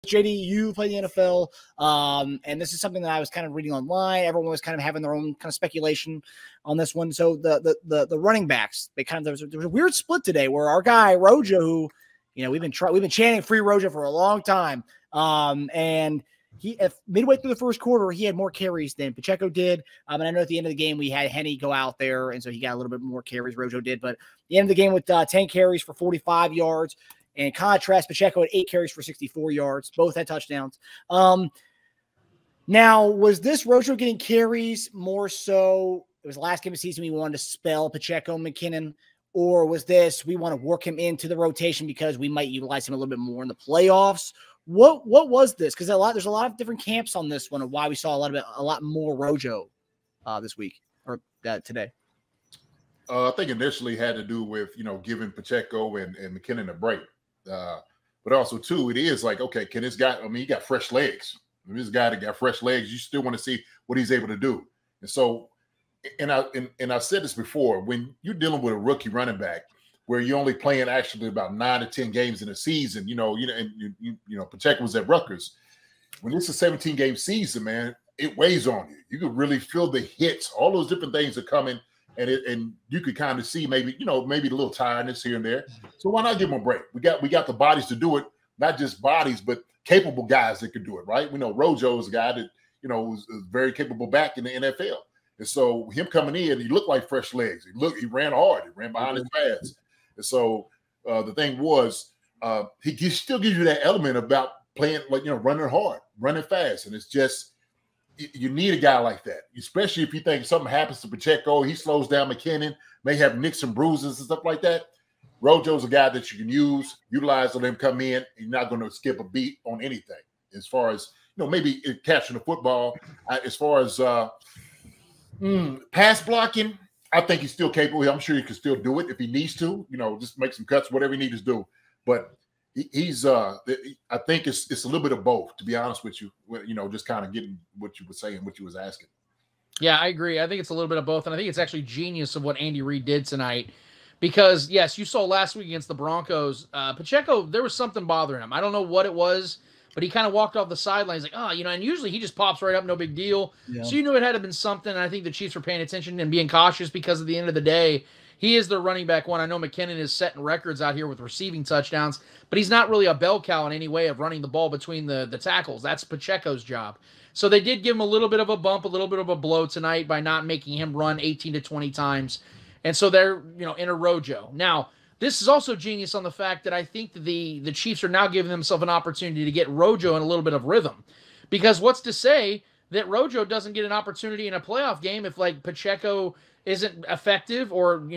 JD, you play in the NFL, and this is something that I was kind of reading online. Everyone was kind of having their own kind of speculation on this one. So the running backs, there was a weird split today where our guy RoJo, who we've been chanting free RoJo for a long time, and midway through the first quarter, he had more carries than Pacheco did. And I know at the end of the game, we had Henny go out there, and so he got a little bit more carries, RoJo did. But at the end of the game with 10 carries for 45 yards. In contrast, Pacheco had 8 carries for 64 yards. Both had touchdowns. Now, was this RoJo getting carries more so? It was the last game of the season we wanted to spell Pacheco and McKinnon, or was this we want to work him into the rotation because we might utilize him a little bit more in the playoffs? What was this? Because there's a lot of different camps on this one of why we saw a lot more RoJo this week or today. I think initially had to do with giving Pacheco and McKinnon a break, but also too it is like, okay, can this guy? I mean, he got fresh legs. This guy that got fresh legs, you still want to see what he's able to do. And so, and I've said this before, when you're dealing with a rookie running back, where you're only playing actually about 9 to 10 games in a season, and Pacheco was at Rutgers. When it's a 17-game season, man, it weighs on you. You could really feel the hits. All those different things are coming, and you could kind of see maybe a little tiredness here and there. So why not give him a break? We got the bodies to do it, not just bodies, but capable guys that could do it, right? We know RoJo is a guy that was a very capable back in the NFL, and so him coming in, he looked like fresh legs. He ran hard. He ran behind his pads. And so the thing was, he still gives you that element about playing, running hard, running fast. And it's just, you need a guy like that, especially if you think something happens to Pacheco, he slows down McKinnon, may have nicks and bruises and stuff like that. RoJo's a guy that you can utilize, let him come in. You're not going to skip a beat on anything as far as, maybe catching the football. As far as pass blocking, I think he's still capable. I'm sure he can still do it if he needs to, just make some cuts, whatever he needs to do. But he's I think it's a little bit of both, to be honest with you, just kind of getting what you were saying, what you was asking. Yeah, I agree. I think it's a little bit of both. And I think it's actually genius of what Andy Reid did tonight because, yes, you saw last week against the Broncos, Pacheco, there was something bothering him. I don't know what it was, but he kind of walked off the sidelines like, and usually he just pops right up, no big deal. Yeah. So you knew it had to have been something, and I think the Chiefs were paying attention and being cautious because at the end of the day, he is their running back one. I know McKinnon is setting records out here with receiving touchdowns, but he's not really a bell cow in any way of running the ball between the tackles. That's Pacheco's job. So they did give him a little bit of a bump, a little bit of a blow tonight by not making him run 18 to 20 times. And so they're, in a RoJo. Now, this is also genius on the fact that I think the Chiefs are now giving themselves an opportunity to get RoJo in a little bit of rhythm. Because what's to say that RoJo doesn't get an opportunity in a playoff game if, Pacheco isn't effective or,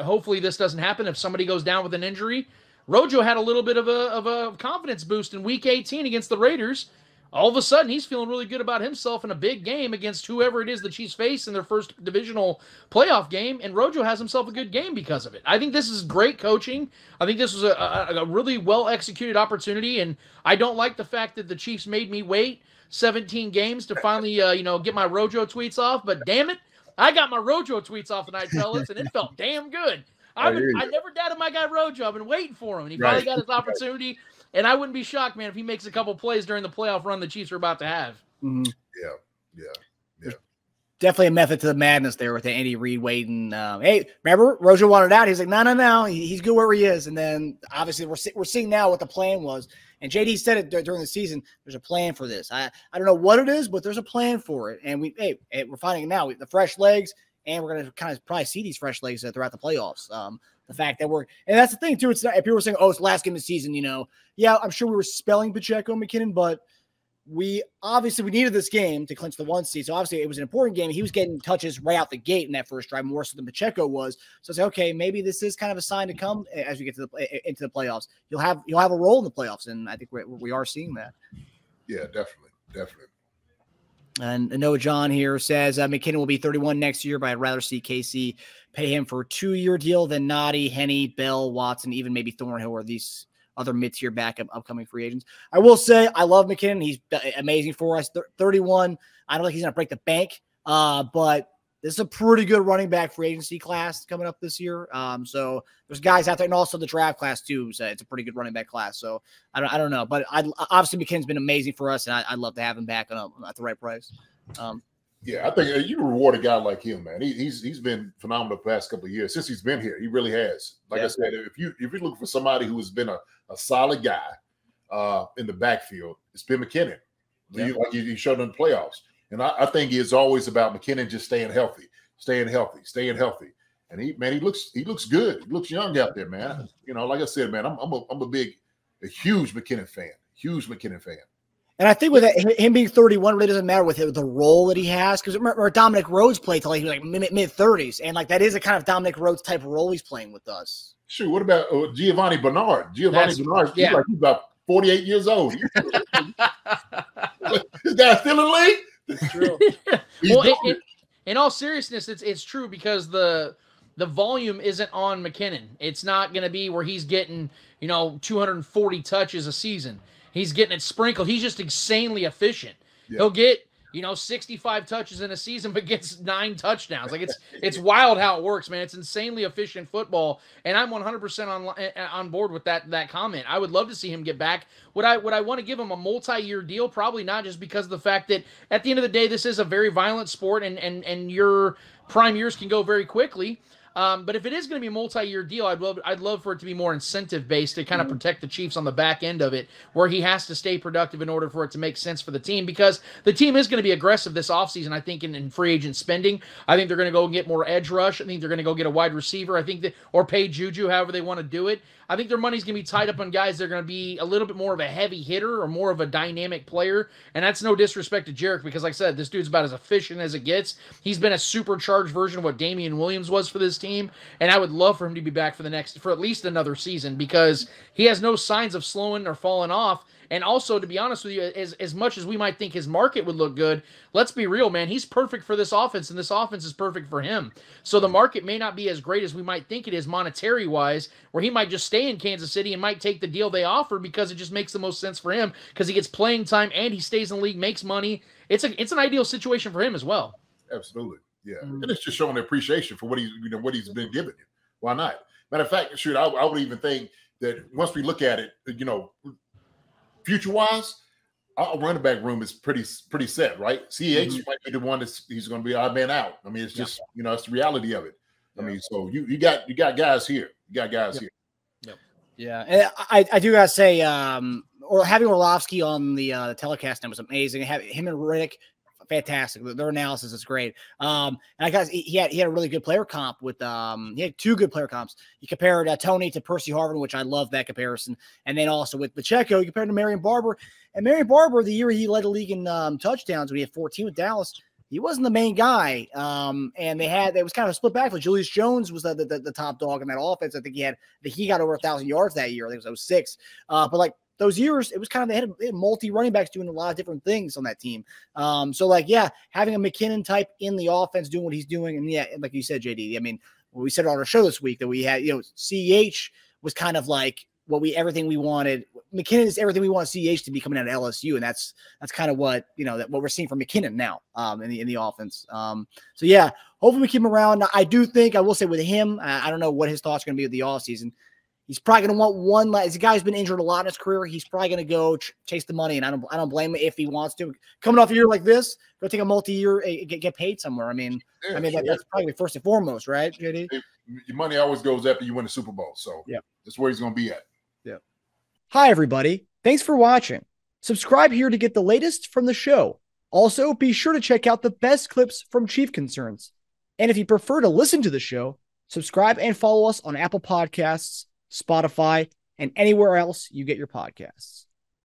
hopefully this doesn't happen if somebody goes down with an injury. RoJo had a little bit of a confidence boost in Week 18 against the Raiders. All of a sudden, he's feeling really good about himself in a big game against whoever it is the Chiefs face in their first divisional playoff game, and RoJo has himself a good game because of it. I think this is great coaching. I think this was a really well-executed opportunity, and I don't like the fact that the Chiefs made me wait 17 games to finally, get my RoJo tweets off, but damn it, I got my RoJo tweets off tonight, fellas, and it felt damn good. I never doubted my guy RoJo. I've been waiting for him, and he finally got his opportunity. And I wouldn't be shocked, man, if he makes a couple plays during the playoff run the Chiefs are about to have. Mm-hmm. Yeah. Definitely a method to the madness there with Andy Reid waiting. Hey, remember, RoJo wanted out. He's like, no. He's good where he is. And then, obviously, we're seeing now what the plan was. And JD said it during the season, there's a plan for this. I don't know what it is, but there's a plan for it. And we're finding it now. The fresh legs, and we're going to kind of probably see these fresh legs throughout the playoffs. The fact that and that's the thing too. It's not, if people were saying, "Oh, it's the last game of the season," yeah, I'm sure we were spelling Pacheco and McKinnon, but we needed this game to clinch the 1 seed. So obviously it was an important game. He was getting touches right out the gate in that first drive, more so than Pacheco was. So it's like, okay, maybe this is kind of a sign to come as we get to into the playoffs. You'll have a role in the playoffs, and I think we are seeing that. Yeah, definitely. And Noah John here says McKinnon will be 31 next year, but I'd rather see KC pay him for a 2-year deal than Noddy, Henny, Bell, Watson, even maybe Thornhill or these other mid-tier backup upcoming free agents. I will say I love McKinnon. He's amazing for us. 31. I don't think he's going to break the bank, but this is a pretty good running back free agency class coming up this year. So there's guys out there, and also the draft class too. So it's a pretty good running back class. So I don't know, but obviously McKinnon's been amazing for us, and I'd love to have him back at the right price. Yeah, I think you reward a guy like him, man. He's been phenomenal the past couple of years since he's been here. He really has. Like I said, if you're looking for somebody who has been a solid guy in the backfield, it's been McKinnon. Yeah. Like you showed in the playoffs. And I think it's always about McKinnon just staying healthy. And he looks good. He looks young out there, man. You know, like I said, man, I'm a huge McKinnon fan. And I think with him being 31, really doesn't matter with the role that he has. Because remember, Dominic Rhodes played till he was like mid-30s. And like that is a kind of Dominic Rhodes type of role he's playing with us. Shoot, what about Giovanni Bernard? He's like he's about 48 years old. This guy's still in the league? It's true. Well, in all seriousness, it's true because the volume isn't on McKinnon. It's not going to be where he's getting 240 touches a season. He's getting it sprinkled. He's just insanely efficient. Yeah. He'll get 65 touches in a season, but gets 9 touchdowns. Like it's wild how it works, man. It's insanely efficient football, and I'm 100% on board with that comment. I would love to see him get back. Would I want to give him a multi-year deal? Probably not, just because of the fact that at the end of the day, this is a very violent sport, and your prime years can go very quickly. But if it is going to be a multi-year deal, I'd love for it to be more incentive-based to kind of protect the Chiefs on the back end of it, where he has to stay productive in order for it to make sense for the team, because the team is going to be aggressive this offseason, I think, in free agent spending. I think they're going to go and get more edge rush. I think they're going to go get a wide receiver. I think or pay JuJu, however they want to do it. I think their money's going to be tied up on guys that are going to be a little bit more of a heavy hitter or more of a dynamic player. And that's no disrespect to Jarek, because like I said, this dude's about as efficient as it gets. He's been a supercharged version of what Damian Williams was for this team. And I would love for him to be back for at least another season, because he has no signs of slowing or falling off. And also, to be honest with you, as much as we might think his market would look good, let's be real, man. He's perfect for this offense, and this offense is perfect for him. So the market may not be as great as we might think it is monetary-wise, where he might just stay in Kansas City and might take the deal they offer because it just makes the most sense for him, because he gets playing time and he stays in the league, makes money. It's an ideal situation for him as well. Absolutely, yeah. And it's just showing appreciation for what he's been given you. Why not? Matter of fact, shoot, I would even think that once we look at it, future-wise, our running back room is pretty set, right? CH might be the one he's going to be odd man out. I mean, it's just it's the reality of it. I mean, so you got guys here. Here. Yep. Yeah, and I do gotta say, or having Orlovsky on the telecast now was amazing. Having him and Riddick, fantastic. Their analysis is great. And I guess he had a really good player comp with he had 2 good player comps. He compared Tony to Percy Harvin, which I love that comparison. And then also with Pacheco, he compared to Marion Barber. And Marion Barber, the year he led the league in touchdowns when he had 14 with Dallas, he wasn't the main guy. And it was kind of a split backfield. Julius Jones was the top dog in that offense. I think he got over 1,000 yards that year. I think it was 06. But like those years, it was kind of they had multi running backs doing a lot of different things on that team. So having a McKinnon type in the offense doing what he's doing, and like you said, JD, I mean, we said on our show this week that we had, CEH was kind of like everything we wanted. McKinnon is everything we want CEH to be coming out of LSU, and that's kind of what what we're seeing from McKinnon now in the offense. So yeah, hopefully we keep him around. I will say with him, I don't know what his thoughts are going to be with the offseason. He's probably going to want one last. The guy's been injured a lot in his career. He's probably going to go chase the money, and I don't blame him if he wants to. Coming off a year like this, go take a multi-year, get paid somewhere. I mean, that's probably first and foremost, right, JD? Your money always goes after you win the Super Bowl, so yeah, that's where he's going to be at. Yeah. Hi, everybody. Thanks for watching. Subscribe here to get the latest from the show. Also, be sure to check out the best clips from Chief Concerns. And if you prefer to listen to the show, subscribe and follow us on Apple Podcasts, Spotify, and anywhere else you get your podcasts.